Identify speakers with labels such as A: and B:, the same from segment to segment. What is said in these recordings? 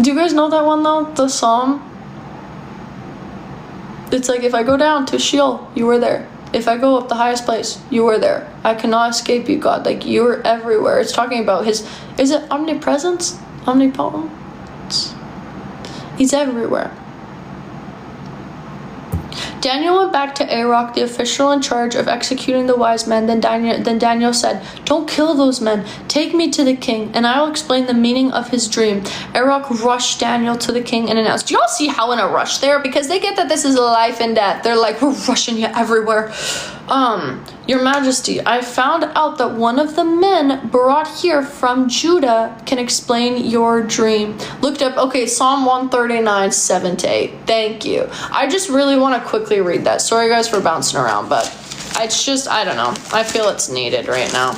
A: Do you guys know that one though? The psalm? It's like, if I go down to Sheol, you were there. If I go up the highest place, you were there. I cannot escape you, God. Like, you're everywhere. It's talking about his, is it omnipresence? Omnipotence? He's everywhere. Daniel went back to Arok, the official in charge of executing the wise men. Then Daniel said, "Don't kill those men. Take me to the king, and I will explain the meaning of his dream." Arok rushed Daniel to the king and announced, do y'all see how in a rush they are? Because they get that this is life and death. They're like, we're rushing you everywhere. Your Majesty, I found out that one of the men brought here from Judah can explain your dream. Looked up, okay, Psalm 139, 7-8. Thank you. I just really want to quickly read that. Sorry guys for bouncing around, but it's just, I don't know. I feel it's needed right now.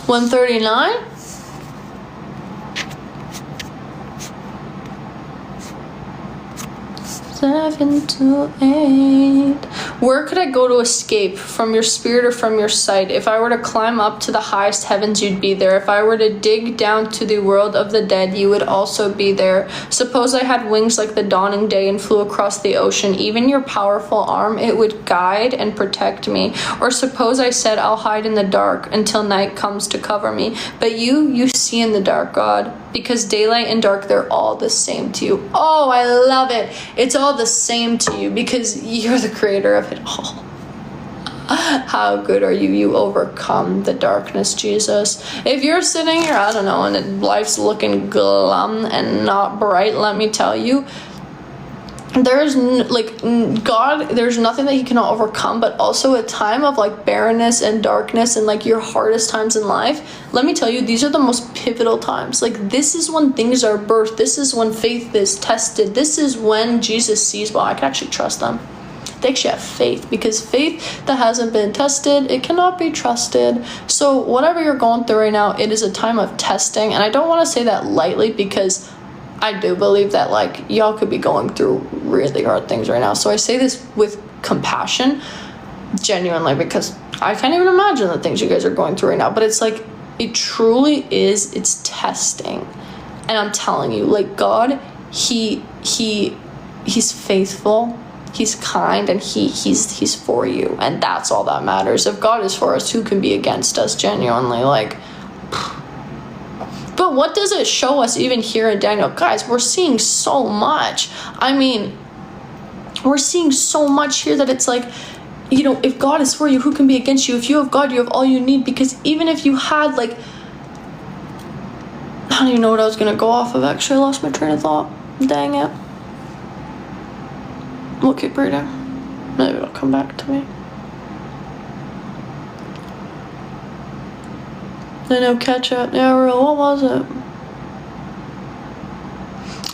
A: $139? Seven to 8. Where could I go to escape from your spirit or from your sight? If I were to climb up to the highest heavens, you'd be there. If I were to dig down to the world of the dead, you would also be there. Suppose I had wings like the dawning day and flew across the ocean. Even your powerful arm, it would guide and protect me. Or suppose I said, I'll hide in the dark until night comes to cover me. But you see in the dark, God. Because daylight and dark, they're all the same to you. Oh, I love it. It's all the same to you because you're the creator of it all. How good are you? You overcome the darkness, Jesus. If you're sitting here, I don't know, and life's looking glum and not bright, let me tell you, there's God, there's nothing that he cannot overcome, but also a time of like barrenness and darkness and like your hardest times in life. Let me tell you, these are the most pivotal times. Like, this is when things are birthed. This is when faith is tested. This is when Jesus sees, well, I can actually trust them. They actually have faith, because faith that hasn't been tested, it cannot be trusted. So whatever you're going through right now, it is a time of testing. And I don't want to say that lightly, because I do believe that like y'all could be going through really hard things right now. So I say this with compassion, genuinely, because I can't even imagine the things you guys are going through right now. But it's like, it truly is, it's testing. And I'm telling you, like, God, he's faithful, he's kind, and he's for you. And that's all that matters. If God is for us, who can be against us? Genuinely, like. But what does it show us even here in Daniel? Guys, we're seeing so much. I mean, we're seeing so much here that it's like, you know, if God is for you, who can be against you? If you have God, you have all you need. Because even if you had, like, I don't even know what I was going to go off of. Actually, I lost my train of thought. Dang it. We'll keep reading. Maybe it'll come back to me. I know, catch up. Yeah, real. What was it?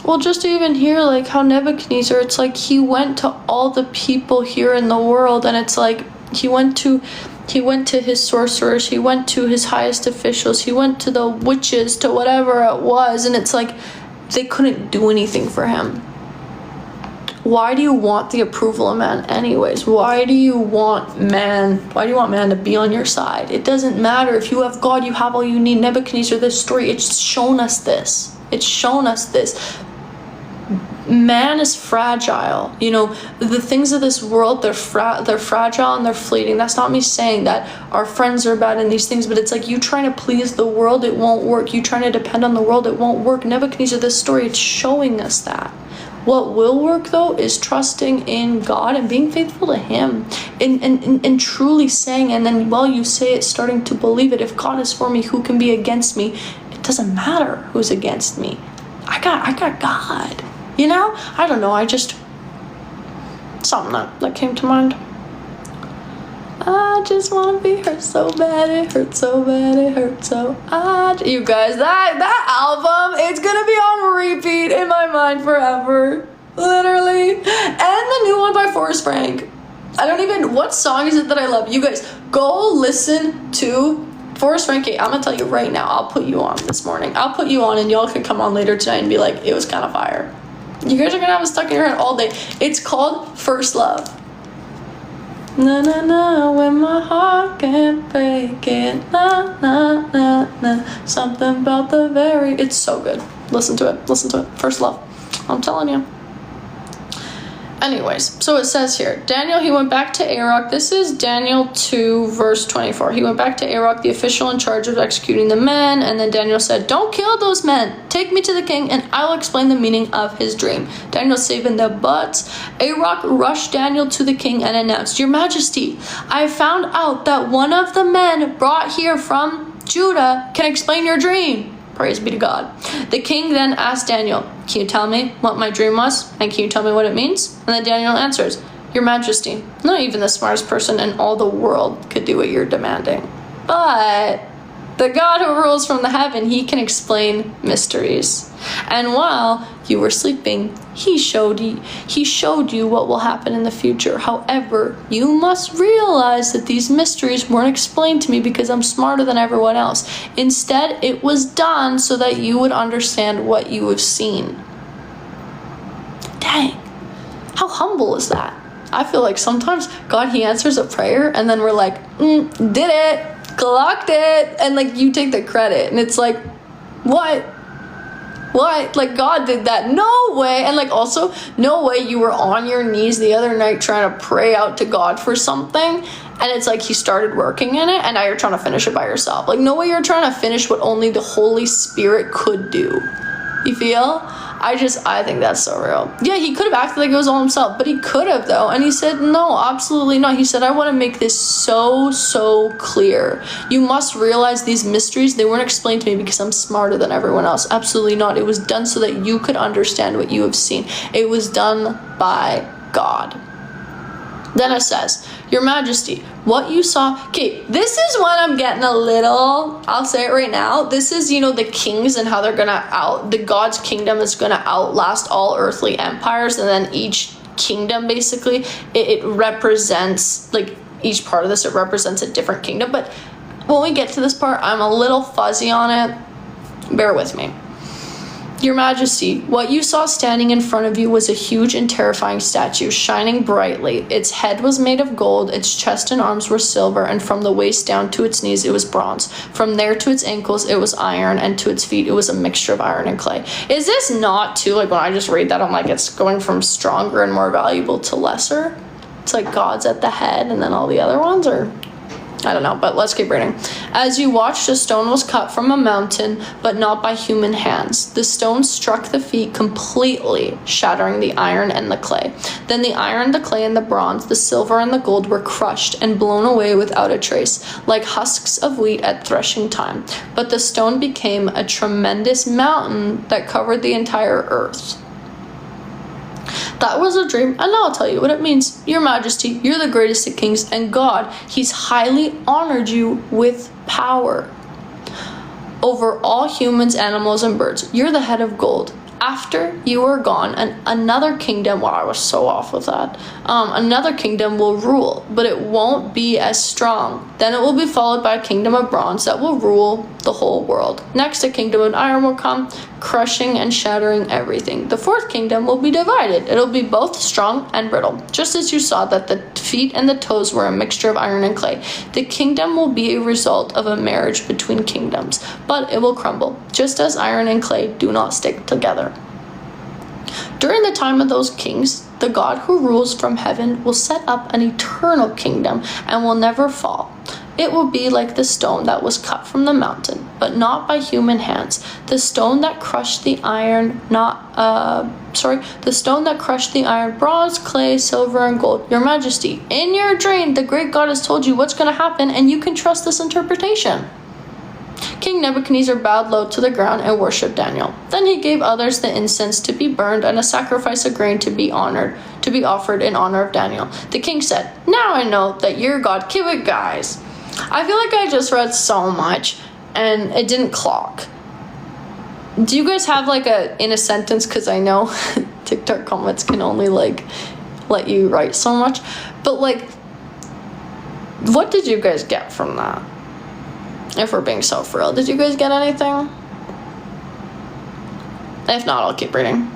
A: Well, just to even hear like how Nebuchadnezzar, it's like he went to all the people here in the world, and it's like he went to his sorcerers, he went to his highest officials, he went to the witches, to whatever it was, and it's like they couldn't do anything for him. Why do you want the approval of man anyways? Why do you want man to be on your side? It doesn't matter. If you have God, you have all you need. Nebuchadnezzar, this story, it's shown us this. It's shown us this. Man is fragile. You know, the things of this world, they're fragile and they're fleeting. That's not me saying that our friends are bad in these things, but it's like you trying to please the world, it won't work. You trying to depend on the world, it won't work. Nebuchadnezzar, this story, it's showing us that. What will work, though, is trusting in God and being faithful to him and truly saying, and then while you say it, starting to believe it. If God is for me, who can be against me? It doesn't matter who's against me. I got God. You know? I don't know. Something that came to mind. I just want to be hurt so bad, it hurts so bad, it hurts so. You guys, that album, it's gonna be on repeat in my mind forever, literally. And the new one by Forrest Frank. What song is it that I love? You guys, go listen to Forrest Frankie, I'm gonna tell you right now, I'll put you on this morning. I'll put you on and y'all could come on later tonight and be like, it was kind of fire. You guys are gonna have it stuck in your head all day. It's called First Love. Na na na, when my heart can't break it. Na na na na, something about the very. It's so good. Listen to it. Listen to it. First Love. I'm telling you. Anyways, so it says here, Daniel, he went back to Arok. This is Daniel 2, verse 24. He went back to Arok, the official in charge of executing the men, and then Daniel said, don't kill those men. Take me to the king, and I'll explain the meaning of his dream. Daniel saving their butts. Arok rushed Daniel to the king and announced, Your Majesty, I found out that one of the men brought here from Judah can explain your dream. Praise be to God. The king then asked Daniel, can you tell me what my dream was? And can you tell me what it means? And then Daniel answers, Your Majesty, not even the smartest person in all the world could do what you're demanding. But the God who rules from the heaven, he can explain mysteries. And while you were sleeping, he showed you what will happen in the future. However, you must realize that these mysteries weren't explained to me because I'm smarter than everyone else. Instead, it was done so that you would understand what you have seen. Dang, how humble is that? I feel like sometimes God, he answers a prayer and then we're like, did it, clocked it, and like you take the credit and it's like, what? Like God did that? No way. And like also, no way you were on your knees the other night trying to pray out to God for something and it's like he started working in it and now you're trying to finish it by yourself. Like no way you're trying to finish what only the Holy Spirit could do. You feel? I think that's so real. Yeah, he could have acted like it was all himself, but he could have though. And he said, no, absolutely not. He said, I want to make this so clear. You must realize these mysteries, they weren't explained to me because I'm smarter than everyone else. Absolutely not. It was done so that you could understand what you have seen. It was done by God. Then it says, Your Majesty, what you saw. Okay, this is when I'm getting a little, I'll say it right now. This is, the kings and how they're gonna the God's kingdom is gonna outlast all earthly empires. And then each kingdom, basically, it represents, like each part of this, it represents a different kingdom. But when we get to this part, I'm a little fuzzy on it. Bear with me. Your Majesty, what you saw standing in front of you was a huge and terrifying statue, shining brightly. Its head was made of gold, its chest and arms were silver, and from the waist down to its knees it was bronze. From there to its ankles it was iron, and to its feet it was a mixture of iron and clay. Is this not too, like when I just read that, I'm like, it's going from stronger and more valuable to lesser? It's like God's at the head and then all the other ones are... I don't know, but let's keep reading. As you watched, a stone was cut from a mountain, but not by human hands. The stone struck the feet completely, shattering the iron and the clay. Then the iron, the clay, and the bronze, the silver, and the gold were crushed and blown away without a trace, like husks of wheat at threshing time. But the stone became a tremendous mountain that covered the entire earth. That was a dream, and now I'll tell you what it means. Your Majesty, you're the greatest of kings, and God, he's highly honored you with power over all humans, animals, and birds. You're the head of gold. After you are gone, another kingdom, wow, I was so off with that. Another kingdom will rule, but it won't be as strong. Then it will be followed by a kingdom of bronze that will rule the whole world. Next, a kingdom of iron will come, crushing and shattering everything. The fourth kingdom will be divided. It'll be both strong and brittle. Just as you saw that the feet and the toes were a mixture of iron and clay, the kingdom will be a result of a marriage between kingdoms, but it will crumble, just as iron and clay do not stick together. During the time of those kings, the God who rules from heaven will set up an eternal kingdom and will never fall. It will be like the stone that was cut from the mountain, but not by human hands. The stone that crushed the iron, bronze, clay, silver, and gold. Your Majesty, in your dream, the great God has told you what's going to happen, and you can trust this interpretation. King Nebuchadnezzar bowed low to the ground and worshipped Daniel. Then he gave others the incense to be burned and a sacrifice of grain to be offered in honor of Daniel. The king said, Now I know that you're God. Okay, guys. I feel like I just read so much and it didn't clock. Do you guys have like in a sentence, because I know TikTok comments can only like let you write so much, but like what did you guys get from that? If we're being so for real. Did you guys get anything? If not, I'll keep reading.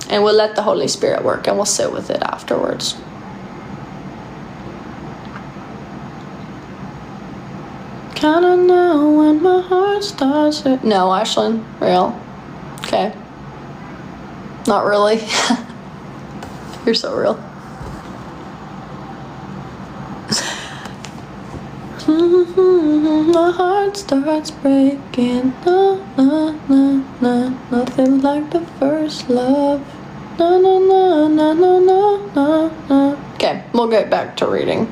A: And we'll let the Holy Spirit work and we'll sit with it afterwards. Kinda know when my heart starts it. No, Ashlyn, real. Okay. Not really. You're so real. My heart starts breaking. No, no, no, no. Nothing like the first love. No, no, no, no, no, no, no, no. Okay, we'll get back to reading.